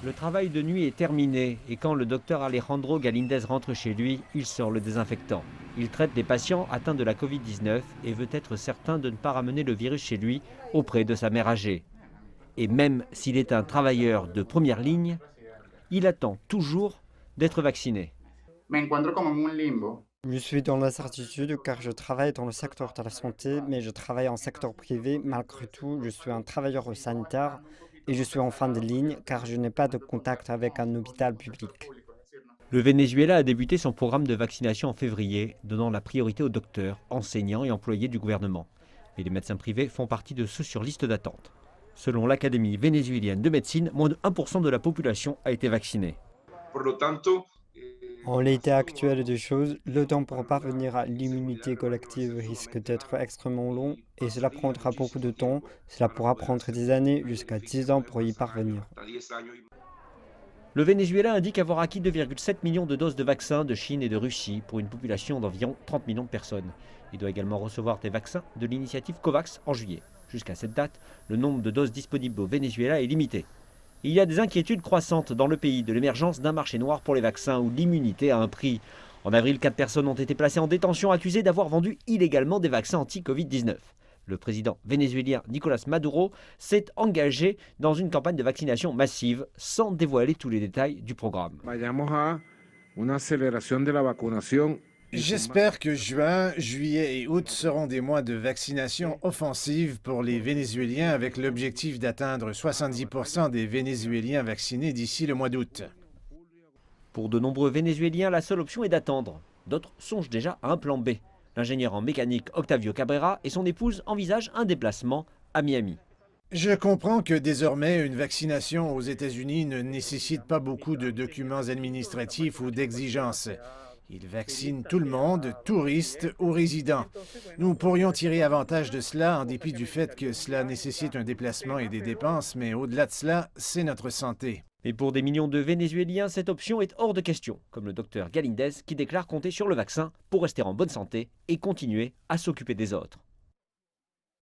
Le travail de nuit est terminé et quand le docteur Alejandro Galindez rentre chez lui, il sort le désinfectant. Il traite des patients atteints de la Covid-19 et veut être certain de ne pas ramener le virus chez lui auprès de sa mère âgée. Et même s'il est un travailleur de première ligne, il attend toujours d'être vacciné. Je suis dans l'incertitude car je travaille dans le secteur de la santé, mais je travaille en secteur privé. Malgré tout, je suis un travailleur sanitaire et je suis en fin de ligne car je n'ai pas de contact avec un hôpital public. Le Venezuela a débuté son programme de vaccination en février, donnant la priorité aux docteurs, enseignants et employés du gouvernement. Mais les médecins privés font partie de ceux sur liste d'attente. Selon l'Académie vénézuélienne de médecine, moins de 1% de la population a été vaccinée. En l'état actuel des choses, le temps pour parvenir à l'immunité collective risque d'être extrêmement long et cela prendra beaucoup de temps. Cela pourra prendre des années, jusqu'à 10 ans pour y parvenir. Le Venezuela indique avoir acquis 2,7 millions de doses de vaccins de Chine et de Russie pour une population d'environ 30 millions de personnes. Il doit également recevoir des vaccins de l'initiative COVAX en juillet. Jusqu'à cette date, le nombre de doses disponibles au Venezuela est limité. Il y a des inquiétudes croissantes dans le pays de l'émergence d'un marché noir pour les vaccins où l'immunité a un prix. En avril, 4 personnes ont été placées en détention accusées d'avoir vendu illégalement des vaccins anti-Covid-19. Le président vénézuélien Nicolás Maduro s'est engagé dans une campagne de vaccination massive sans dévoiler tous les détails du programme. J'espère que juin, juillet et août seront des mois de vaccination offensive pour les Vénézuéliens avec l'objectif d'atteindre 70% des Vénézuéliens vaccinés d'ici le mois d'août. Pour de nombreux Vénézuéliens, la seule option est d'attendre. D'autres songent déjà à un plan B. L'ingénieur en mécanique Octavio Cabrera et son épouse envisagent un déplacement à Miami. Je comprends que désormais, une vaccination aux États-Unis ne nécessite pas beaucoup de documents administratifs ou d'exigences. Ils vaccinent tout le monde, touristes ou résidents. Nous pourrions tirer avantage de cela en dépit du fait que cela nécessite un déplacement et des dépenses, mais au-delà de cela, c'est notre santé. Mais pour des millions de Vénézuéliens, cette option est hors de question, comme le docteur Galindez qui déclare compter sur le vaccin pour rester en bonne santé et continuer à s'occuper des autres.